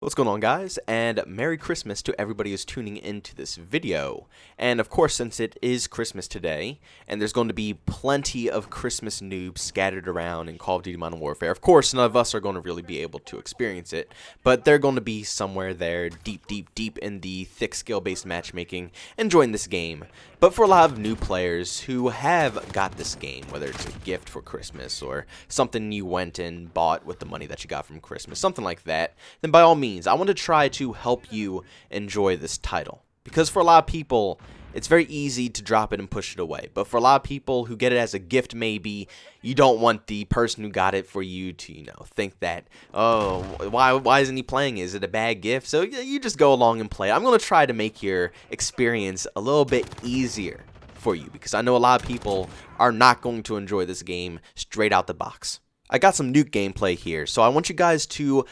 What's going on, guys, and Merry Christmas to everybody who's tuning into this video. And of course, since it is Christmas today, and there's going to be plenty of Christmas noobs scattered around in Call of Duty Modern Warfare, of course, none of us are going to really be able to experience it, but they're going to be somewhere there, deep in the thick skill-based matchmaking, enjoying this game. But for a lot of new players who have got this game, whether it's a gift for Christmas or something you went and bought with the money that you got from Christmas, something like that, then by all means, I want to try to help you enjoy this title. Because for a lot of people, it's very easy to drop it and push it away. But for a lot of people who get it as a gift, maybe, you don't want the person who got it for you to, think that, oh, why isn't he playing? Is it a bad gift? So you just go along and play. I'm going to try to make your experience a little bit easier for you, because I know a lot of people are not going to enjoy this game straight out the box. I got some Nuke gameplay here, so I want you guys to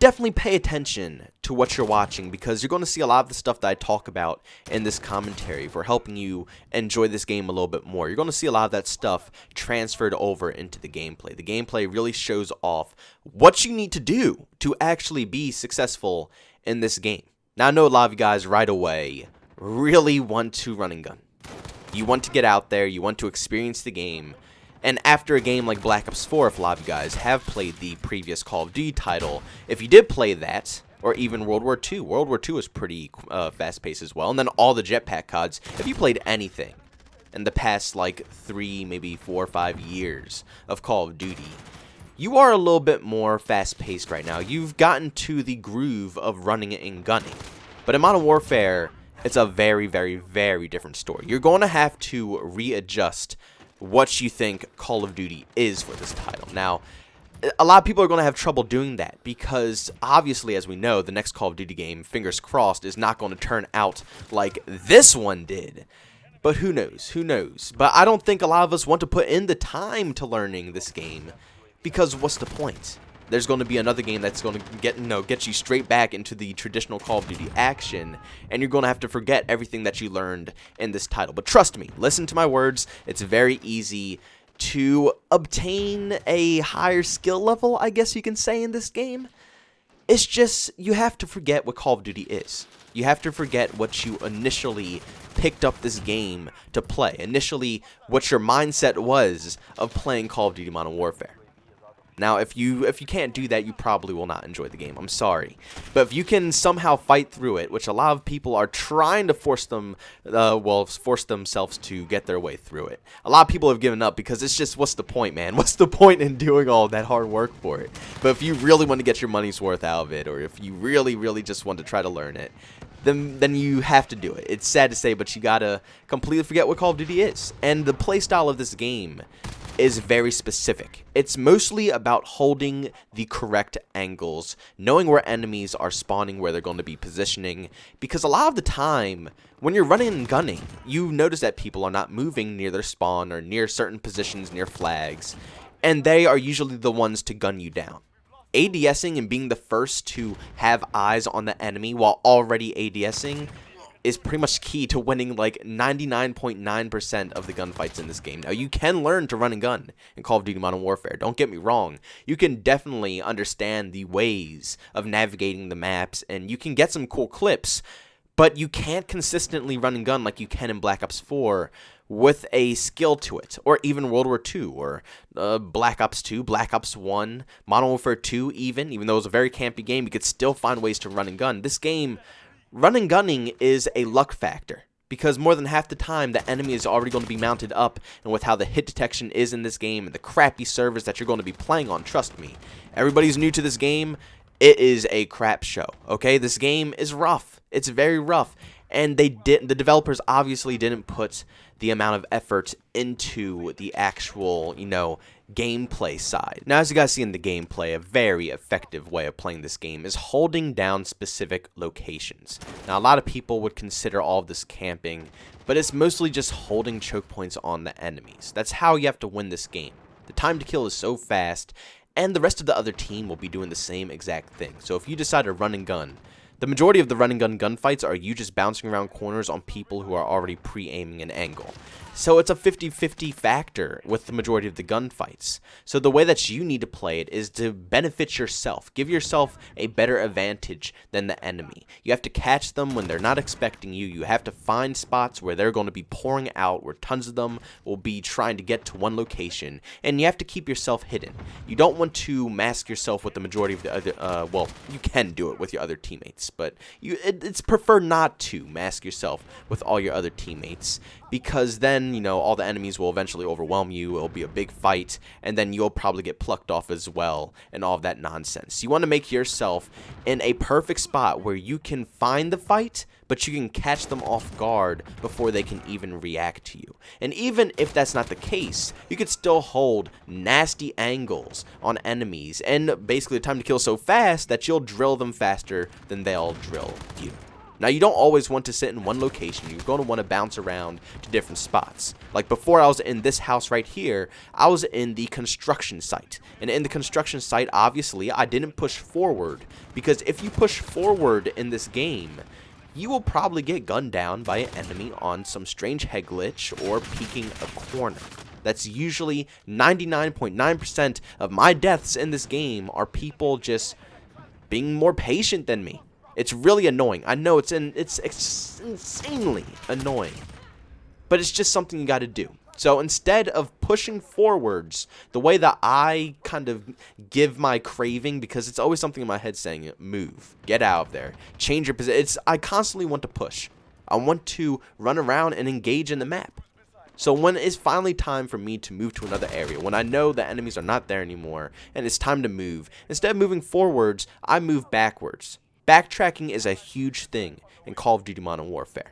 definitely pay attention to what you're watching, because you're going to see a lot of the stuff that I talk about in this commentary for helping you enjoy this game a little bit more. You're going to see a lot of that stuff transferred over into the gameplay. The gameplay really shows off what you need to do to actually be successful in this game. Now, I know a lot of you guys right away really want to run and gun. You want to get out there, you want to experience the game. And after a game like Black Ops 4, if a lot of you guys have played the previous Call of Duty title, if you did play that, or even World War II was pretty fast-paced as well, and then all the jetpack CODs, if you played anything in the past, like, 3, maybe 4 or 5 years of Call of Duty, you are a little bit more fast-paced right now. You've gotten to the groove of running and gunning. But in Modern Warfare, it's a very, very, very different story. You're going to have to readjust what you think Call of Duty is for this title. Now, a lot of people are going to have trouble doing that because, obviously, as we know, the next Call of Duty game, fingers crossed, is not going to turn out like this one did. But who knows? Who knows? But I don't think a lot of us want to put in the time to learning this game, because what's the point? There's going to be another game that's going to get you straight back into the traditional Call of Duty action, and you're going to have to forget everything that you learned in this title. But trust me, listen to my words, it's very easy to obtain a higher skill level, I guess you can say, in this game. It's just, you have to forget what Call of Duty is. You have to forget what you initially picked up this game to play. Initially, what your mindset was of playing Call of Duty Modern Warfare. Now, if you can't do that, you probably will not enjoy the game. I'm sorry. But if you can somehow fight through it, which a lot of people are trying to force themselves to get their way through it. A lot of people have given up because it's just, what's the point, man? What's the point in doing all that hard work for it? But if you really want to get your money's worth out of it, or if you really, really just want to try to learn it, then you have to do it. It's sad to say, but you gotta completely forget what Call of Duty is. And the playstyle of this game is very specific. It's mostly about holding the correct angles, knowing where enemies are spawning, where they're going to be positioning, because a lot of the time, when you're running and gunning, you notice that people are not moving near their spawn or near certain positions near flags, and they are usually the ones to gun you down. ADSing and being the first to have eyes on the enemy while already ADSing is pretty much key to winning like 99.9% of the gunfights in this game. Now, you can learn to run and gun in Call of Duty Modern Warfare. Don't get me wrong. You can definitely understand the ways of navigating the maps, and you can get some cool clips, but you can't consistently run and gun like you can in Black Ops 4 with a skill to it, or even World War II, or Black Ops 2, Black Ops 1, Modern Warfare 2 even though it was a very campy game, you could still find ways to run and gun. This game, run and gunning is a luck factor, because more than half the time the enemy is already going to be mounted up, and with how the hit detection is in this game and the crappy servers that you're going to be playing on, trust me, everybody's new to this game, it is a crap show, okay? This game is rough. It's very rough, and the developers obviously didn't put the amount of effort into the actual, gameplay side. Now, as you guys see in the gameplay, a very effective way of playing this game is holding down specific locations. Now, a lot of people would consider all of this camping, but it's mostly just holding choke points on the enemies. That's how you have to win this game. The time to kill is so fast, and the rest of the other team will be doing the same exact thing. So if you decide to run and gun, The majority of the run and gun gunfights are you just bouncing around corners on people who are already pre-aiming an angle. So it's a 50-50 factor with the majority of the gunfights. So the way that you need to play it is to benefit yourself. Give yourself a better advantage than the enemy. You have to catch them when they're not expecting you. You have to find spots where they're going to be pouring out, where tons of them will be trying to get to one location. And you have to keep yourself hidden. You don't want to mask yourself with the majority of the other, well, you can do it with your other teammates, but it's preferred not to mask yourself with all your other teammates, because then, you know, all the enemies will eventually overwhelm you. It'll be a big fight, and then you'll probably get plucked off as well, and all of that nonsense. You want to make yourself in a perfect spot where you can find the fight, but you can catch them off guard before they can even react to you. And even if that's not the case, you could still hold nasty angles on enemies, and basically the time to kill so fast that you'll drill them faster than they'll drill you. Now, you don't always want to sit in one location. You're going to want to bounce around to different spots. Like before I was in this house right here, I was in the construction site. And in the construction site, obviously, I didn't push forward, because if you push forward in this game, you will probably get gunned down by an enemy on some strange head glitch or peeking a corner. That's usually 99.9% of my deaths in this game are people just being more patient than me. It's really annoying. I know it's insanely annoying, but it's just something you got to do. So instead of pushing forwards, the way that I kind of give my craving, because it's always something in my head saying, move, get out of there, change your position. I constantly want to push. I want to run around and engage in the map. So when it's finally time for me to move to another area, when I know the enemies are not there anymore and it's time to move, instead of moving forwards, I move backwards. Backtracking is a huge thing in Call of Duty Modern Warfare.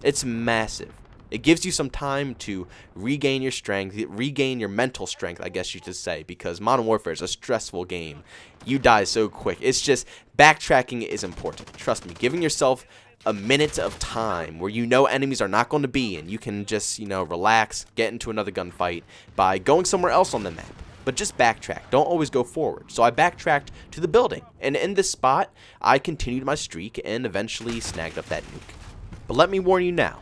It's massive. It gives you some time to regain your strength, regain your mental strength, I guess you should say, because Modern Warfare is a stressful game. You die so quick. It's just, backtracking is important. Trust me, giving yourself a minute of time where you know enemies are not going to be, and you can just, you know, relax, get into another gunfight by going somewhere else on the map. But just backtrack. Don't always go forward. So I backtracked to the building, and in this spot, I continued my streak and eventually snagged up that nuke. But let me warn you now,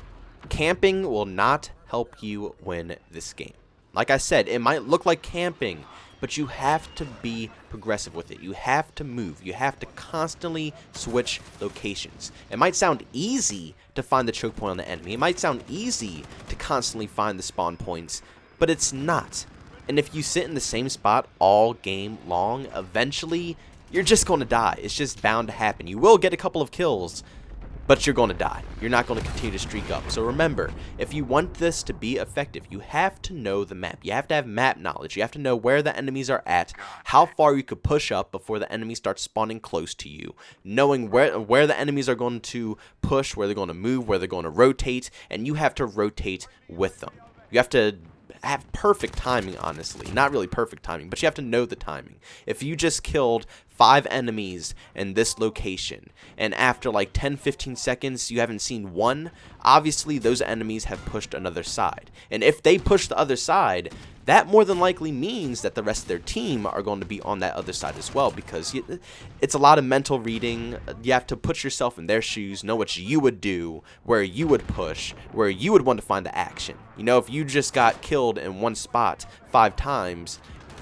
camping will not help you win this game. Like I said, it might look like camping, but you have to be progressive with it. You have to move. You have to constantly switch locations. It might sound easy to find the choke point on the enemy. It might sound easy to constantly find the spawn points, but it's not. And if you sit in the same spot all game long, eventually you're just going to die. It's just bound to happen. You will get a couple of kills, but you're going to die. You're not going to continue to streak up. So remember, if you want this to be effective, you have to know the map. You have to have map knowledge. You have to know where the enemies are at, how far you could push up before the enemy starts spawning close to you, knowing where the enemies are going to push, where they're going to move, where they're going to rotate, and you have to rotate with them. You have to have perfect timing, honestly. Not really perfect timing, but you have to know the timing. If you just killed 5 enemies in this location, and after like 10-15 seconds you haven't seen one, obviously those enemies have pushed another side. And if they push the other side, that more than likely means that the rest of their team are going to be on that other side as well, because it's a lot of mental reading. You have to put yourself in their shoes, know what you would do, where you would push, where you would want to find the action. You know, if you just got killed in one spot 5 times,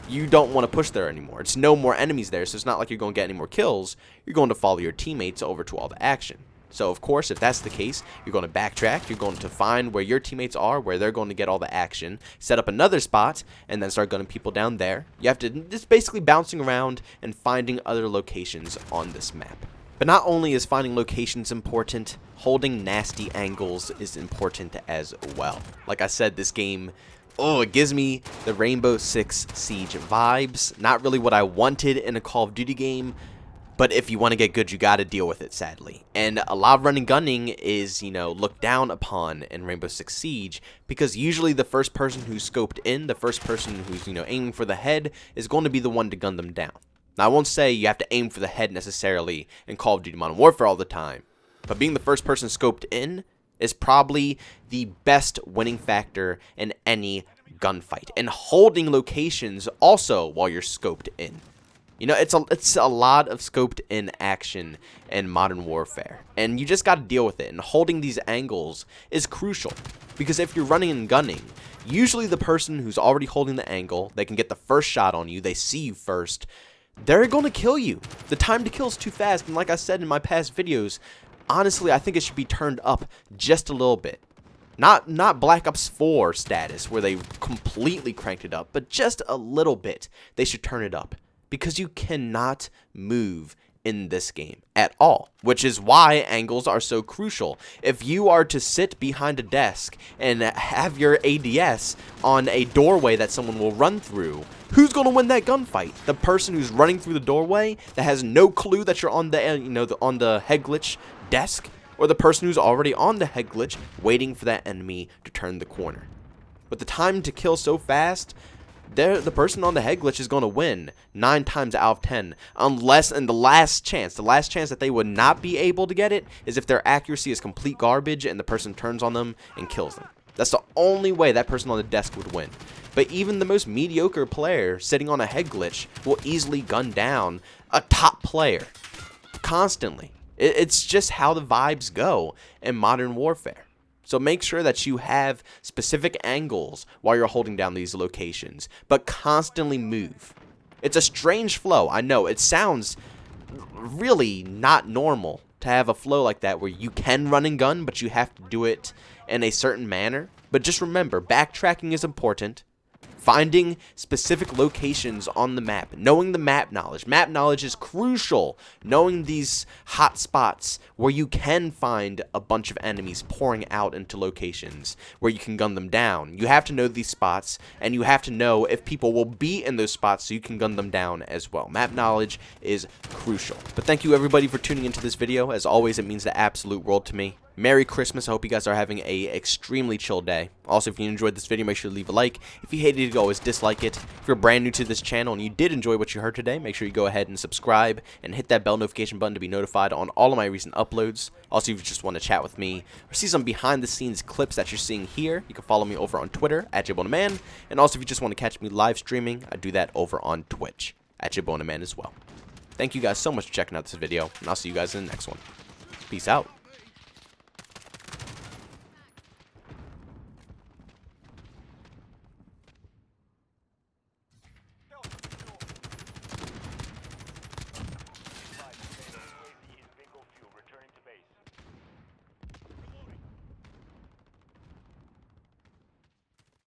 you don't want to push there anymore. It's no more enemies there, so it's not like you're going to get any more kills. You're going to follow your teammates over to all the action. So, of course, if that's the case, you're going to backtrack. You're going to find where your teammates are, where they're going to get all the action, set up another spot, and then start gunning people down there. You have to just basically bouncing around and finding other locations on this map. But not only is finding locations important, holding nasty angles is important as well. Like I said, this game, it gives me the Rainbow Six Siege vibes. Not really what I wanted in a Call of Duty game, but if you want to get good, you got to deal with it, sadly. And a lot of run and gunning is, you know, looked down upon in Rainbow Six Siege, because usually the first person who's scoped in, the first person who's, you know, aiming for the head is going to be the one to gun them down. Now, I won't say you have to aim for the head necessarily in Call of Duty Modern Warfare all the time, but being the first person scoped in is probably the best winning factor in any gunfight. And holding locations also while you're scoped in. You know, it's a lot of scoped in action in Modern Warfare, and you just got to deal with it. And holding these angles is crucial, because if you're running and gunning, usually the person who's already holding the angle, they can get the first shot on you, they see you first, they're going to kill you. The time to kill is too fast, and like I said in my past videos, honestly, I think it should be turned up just a little bit. Not Black Ops 4 status, where they completely cranked it up, but just a little bit. They should turn it up, because you cannot move in this game at all, which is why angles are so crucial. If you are to sit behind a desk and have your ADS on a doorway that someone will run through, who's going to win that gunfight? The person who's running through the doorway that has no clue that you're on the on the head glitch desk, or the person who's already on the head glitch waiting for that enemy to turn the corner? With the time to kill so fast, the person on the head glitch is going to win 9 times out of 10, unless, and the last chance that they would not be able to get it is if their accuracy is complete garbage and the person turns on them and kills them. That's the only way that person on the desk would win. But even the most mediocre player sitting on a head glitch will easily gun down a top player constantly. It's just how the vibes go in Modern Warfare. So make sure that you have specific angles while you're holding down these locations, but constantly move. It's a strange flow. I know it sounds really not normal to have a flow like that where you can run and gun, but you have to do it in a certain manner. But just remember, backtracking is important. Finding specific locations on the map, knowing the map knowledge. Map knowledge is crucial. Knowing these hot spots where you can find a bunch of enemies pouring out into locations where you can gun them down. You have to know these spots, and you have to know if people will be in those spots so you can gun them down as well. Map knowledge is crucial. But thank you everybody for tuning into this video. As always, it means the absolute world to me. Merry Christmas. I hope you guys are having a extremely chill day. Also, if you enjoyed this video, make sure to leave a like. If you hated it, always dislike it. If you're brand new to this channel and you did enjoy what you heard today, make sure you go ahead and subscribe and hit that bell notification button to be notified on all of my recent uploads. Also, if you just want to chat with me or see some behind the scenes clips that you're seeing here, you can follow me over on Twitter at JbowenDaMan. And also, if you just want to catch me live streaming, I do that over on Twitch at JbowenDaMan as well. Thank you guys so much for checking out this video, and I'll see you guys in the next one. Peace out.